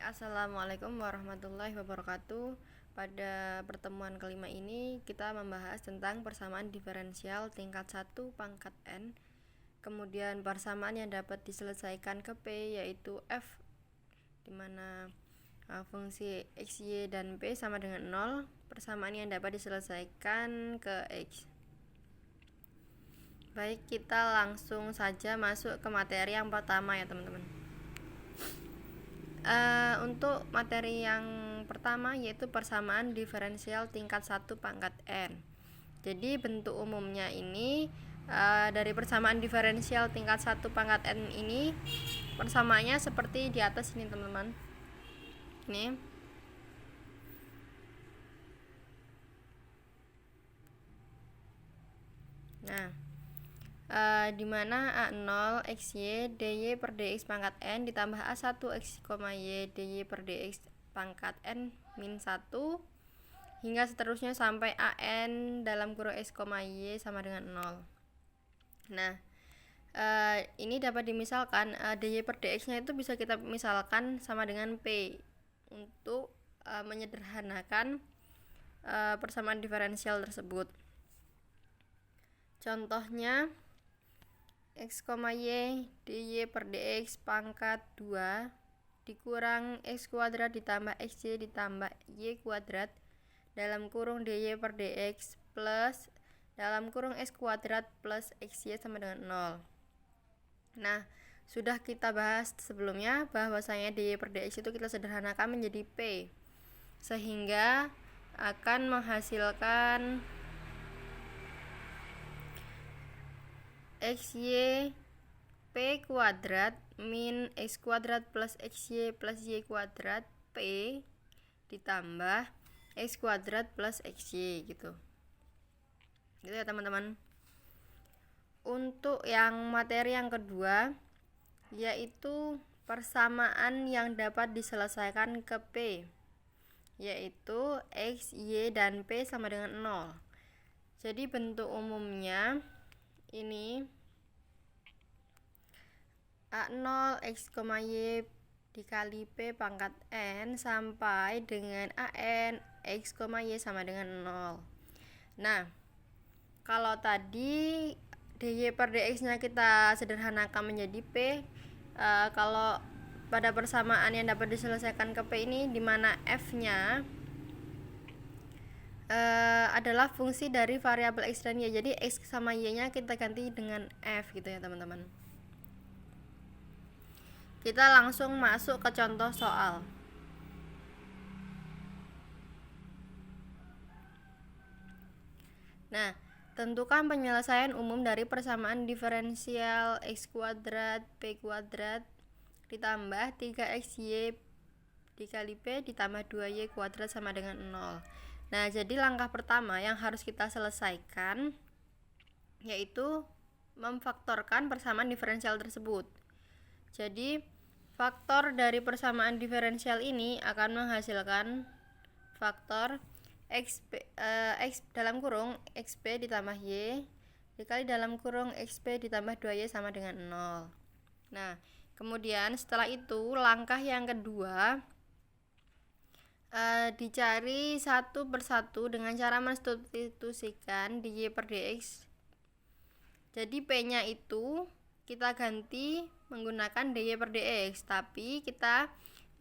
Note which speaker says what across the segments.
Speaker 1: Assalamualaikum warahmatullahi wabarakatuh. Pada pertemuan kelima ini kita membahas tentang persamaan diferensial tingkat 1 pangkat N. Kemudian persamaan yang dapat diselesaikan ke P yaitu F, dimana fungsi X, Y, dan P sama dengan 0. Persamaan yang dapat diselesaikan ke X. Baik, kita langsung saja masuk ke materi yang pertama ya teman-teman. Untuk materi yang pertama yaitu persamaan diferensial tingkat 1 pangkat N. Jadi bentuk umumnya ini dari persamaan diferensial tingkat 1 pangkat N ini persamaannya seperti di atas ini teman-teman. Ini dimana A0 XY dy per dx pangkat N ditambah A1 X, Y dy per dx pangkat N min 1 hingga seterusnya sampai AN dalam kurung X, Y sama dengan 0. Nah, ini dapat dimisalkan dy per dx nya itu bisa kita misalkan sama dengan P untuk menyederhanakan persamaan diferensial tersebut. Contohnya X, Y dy per dx pangkat 2 dikurang X kuadrat ditambah XY ditambah Y kuadrat dalam kurung dy per dx plus dalam kurung X kuadrat plus XY sama dengan 0. Nah, sudah kita bahas sebelumnya bahwasanya dy per dx itu kita sederhanakan menjadi P, sehingga akan menghasilkan XY P kuadrat min X kuadrat plus XY plus Y kuadrat P ditambah X kuadrat plus XY gitu ya teman-teman. Untuk yang materi yang kedua yaitu persamaan yang dapat diselesaikan ke P, yaitu X, Y, dan P sama dengan 0. Jadi bentuk umumnya ini A0 X, Y dikali P pangkat N sampai dengan AN X, Y sama dengan 0. Nah, kalau tadi dy per dx nya kita sederhanakan menjadi P, kalau pada persamaan yang dapat diselesaikan ke P ini dimana F nya adalah fungsi dari variabel X dan Y. Jadi X sama Y nya kita ganti dengan F gitu ya teman-teman. Kita langsung masuk ke contoh soal. Nah, tentukan penyelesaian umum dari persamaan diferensial X kuadrat P kuadrat ditambah 3XY dikali P ditambah 2Y kuadrat sama dengan 0. Nah, jadi langkah pertama yang harus kita selesaikan yaitu memfaktorkan persamaan diferensial tersebut. Jadi, faktor dari persamaan diferensial ini akan menghasilkan faktor X dalam kurung XP ditambah Y dikali dalam kurung XP ditambah 2Y sama dengan 0. Nah, kemudian setelah itu langkah yang kedua dicari satu persatu dengan cara mensubstitusikan dy per dx. Jadi P nya itu kita ganti menggunakan dy per dx, tapi kita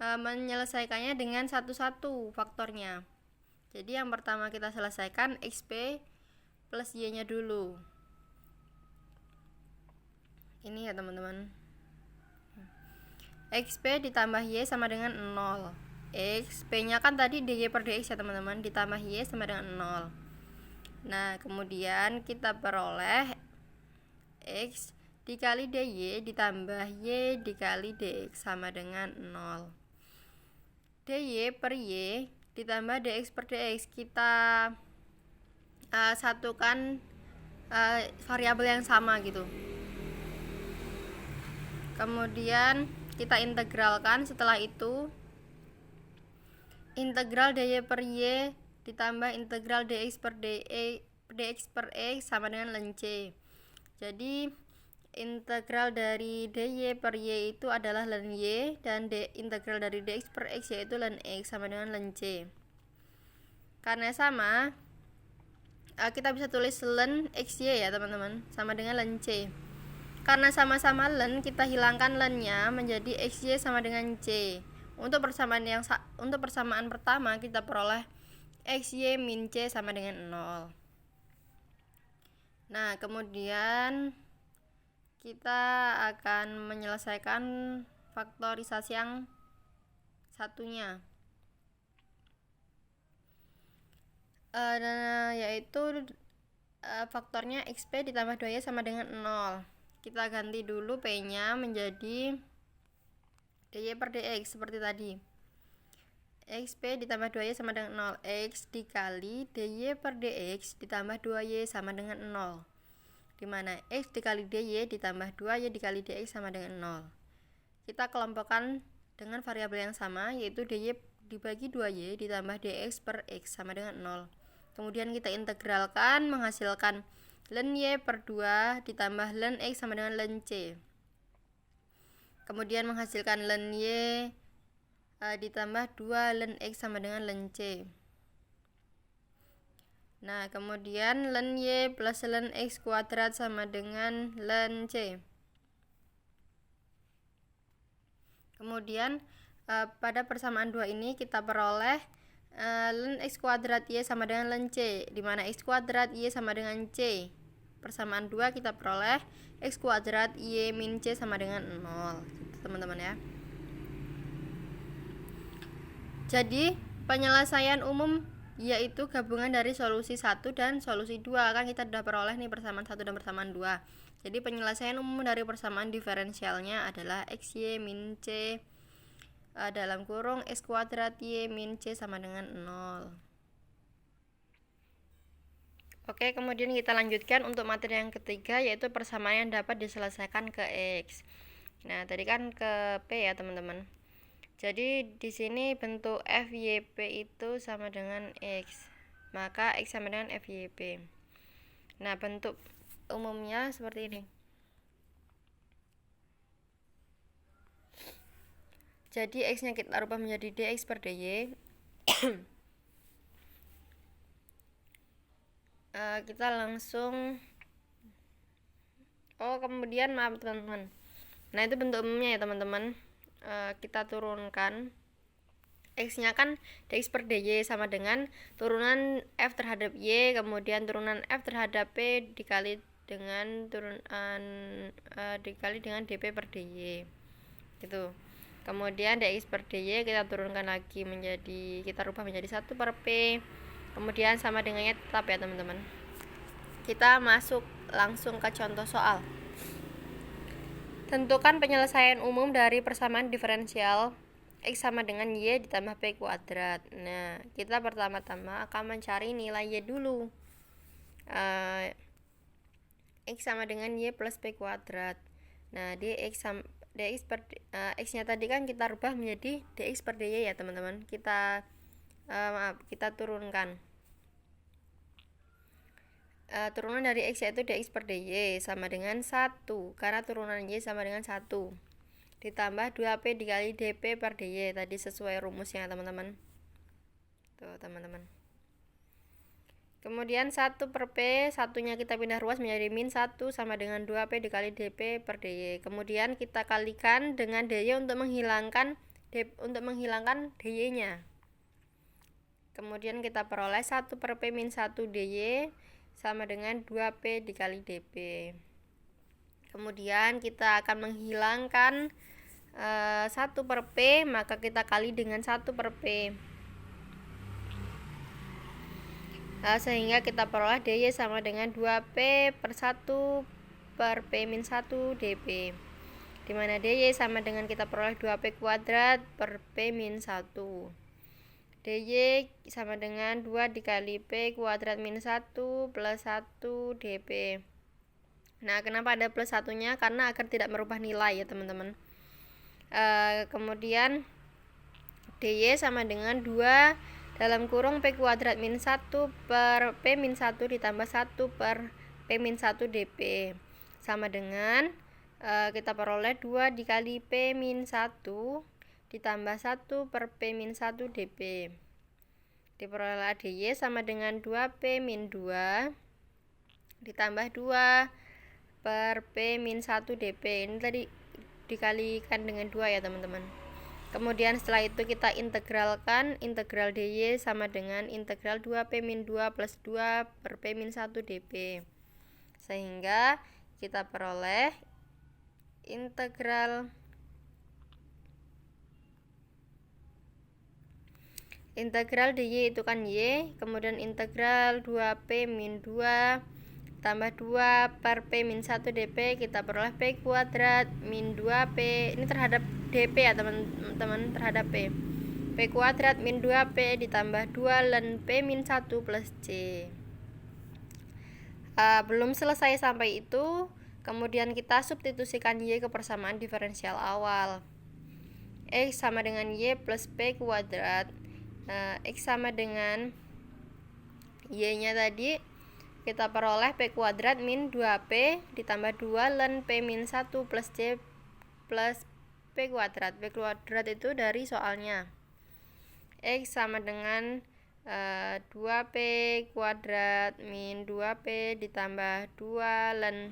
Speaker 1: menyelesaikannya dengan satu-satu faktornya. Jadi yang pertama kita selesaikan XP plus Y nya dulu. Ini ya teman-teman, XP ditambah Y sama dengan 0. X, P nya kan tadi dy per dx ya teman-teman, ditambah Y sama dengan 0. Nah, kemudian kita peroleh X dikali dy ditambah Y dikali dx sama dengan 0. dy per Y ditambah dx per dx kita satukan variabel yang sama gitu. Kemudian kita integralkan. Setelah itu integral dy per Y ditambah integral dx per x sama dengan ln C. Jadi integral dari dy per y itu adalah ln y, dan integral dari dx per x yaitu ln x sama dengan ln c. Karena sama, kita bisa tulis ln xy ya teman-teman, sama dengan ln c. Karena sama-sama ln, kita hilangkan ln-nya menjadi xy sama dengan c. Untuk persamaan pertama kita peroleh xy min c sama dengan 0. Nah, kemudian kita akan menyelesaikan faktorisasi yang satunya, yaitu faktornya xp ditambah 2y sama dengan 0. Kita ganti dulu p nya menjadi dy per dx seperti tadi. xp ditambah 2y sama dengan 0, x dikali dy per dx ditambah 2y sama dengan 0, dimana x dikali dy ditambah 2y dikali dx sama dengan 0. Kita kelompokkan dengan variabel yang sama, yaitu dy dibagi 2y ditambah dx per x sama dengan 0. Kemudian kita integralkan menghasilkan ln y per 2 ditambah ln x sama dengan ln c. Kemudian menghasilkan ln y ditambah 2 ln x sama dengan ln c. Nah, kemudian ln y plus ln x kuadrat sama dengan ln c. Kemudian pada persamaan 2 ini kita peroleh ln x kuadrat y sama dengan ln c, di mana x kuadrat y sama dengan c. Persamaan 2 kita peroleh x kuadrat y min c sama dengan 0, gitu, teman-teman ya. Jadi penyelesaian umum yaitu gabungan dari solusi 1 dan solusi 2. Kan kita sudah peroleh nih persamaan 1 dan persamaan 2. Jadi penyelesaian umum dari persamaan diferensialnya adalah xy min c dalam kurung x kuadrat y min c sama dengan 0. Oke, kemudian kita lanjutkan untuk materi yang ketiga, yaitu persamaan yang dapat diselesaikan ke x. Nah, tadi kan ke p ya teman-teman. Jadi di sini bentuk FYP itu sama dengan x, maka x sama dengan FYP. Nah, bentuk umumnya seperti ini. Jadi x-nya kita rubah menjadi dx per dy. Kita langsung kemudian maaf teman-teman. Nah, itu bentuk umumnya ya teman-teman. Kita turunkan x-nya kan dx per dy sama dengan turunan f terhadap y, kemudian turunan f terhadap p dikali dengan dikali dengan dp per dy gitu. Kemudian dx per dy kita turunkan lagi menjadi, kita rubah menjadi 1 per p, kemudian sama dengannya tetap ya teman-teman. Kita masuk langsung ke contoh soal. Tentukan penyelesaian umum dari persamaan diferensial x sama dengan y ditambah p kuadrat. Nah, kita pertama-tama akan mencari nilai y dulu. X sama dengan y plus p kuadrat. Nah, x-nya tadi kan kita rubah menjadi dx per dy ya teman-teman. Kita turunkan. Turunan dari x yaitu dx per dy sama dengan 1, karena turunan y sama dengan 1, ditambah 2p dikali dp per dy tadi sesuai rumusnya teman-teman. Tuh teman-teman. Kemudian 1 per p, satunya kita pindah ruas menjadi min 1 sama dengan 2p dikali dp per dy. Kemudian kita kalikan dengan dy untuk menghilangkan dy-nya. Kemudian kita peroleh 1 per p min 1 dy sama dengan 2p dikali dp. Kemudian kita akan menghilangkan 1 per p, maka kita kali dengan 1 per p. Sehingga kita peroleh dy sama dengan 2p per 1 per p min 1 dp, dimana dy sama dengan kita peroleh 2p kuadrat per p min 1. dy sama dengan 2 dikali p kuadrat min 1 plus 1 dp. Nah, kenapa ada plus satunya? Karena agar tidak merubah nilai ya teman-teman. Kemudian dy sama dengan 2 dalam kurung p kuadrat min 1 per p min 1 ditambah 1 per p min 1 dp, sama dengan kita peroleh 2 dikali P min 1 ditambah 1 per P min 1 dP. Diperoleh ADY sama dengan 2P min 2 ditambah 2 per P min 1 dP. Ini tadi dikalikan dengan 2 ya teman-teman. Kemudian setelah itu kita integralkan, integral dy sama dengan integral 2P min 2 plus 2 per P min 1 dP. Sehingga kita peroleh integral dy itu kan y, kemudian integral 2P min 2 tambah 2 per P min 1 dP, kita peroleh P kuadrat min 2P, ini terhadap dP ya teman-teman, terhadap P kuadrat min 2P ditambah 2 ln P min 1 plus C. Belum selesai sampai itu, kemudian kita substitusikan Y ke persamaan diferensial awal. X sama dengan Y plus P kuadrat. X sama dengan Y-nya tadi kita peroleh P kuadrat min 2P ditambah 2 ln P min 1 plus C plus P kuadrat. P kuadrat itu dari soalnya. X sama dengan 2P kuadrat min 2P ditambah 2 ln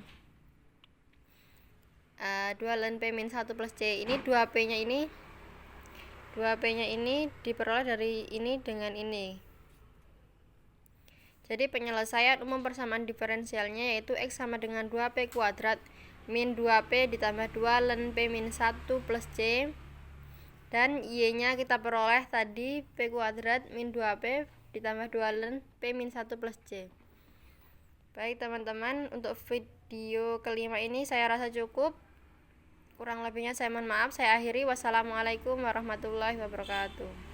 Speaker 1: P min 1 plus C. Ini 2P-nya ini diperoleh dari ini dengan ini. Jadi penyelesaian umum persamaan diferensialnya yaitu X sama dengan 2P kuadrat min 2P ditambah 2 ln P min 1 plus C, dan Y-nya kita peroleh tadi P kuadrat min 2P ditambah 2 ln P min 1 plus C. Baik teman-teman, untuk video kelima ini saya rasa cukup. Kurang lebihnya saya mohon maaf. Saya akhiri. Wassalamualaikum warahmatullahi wabarakatuh.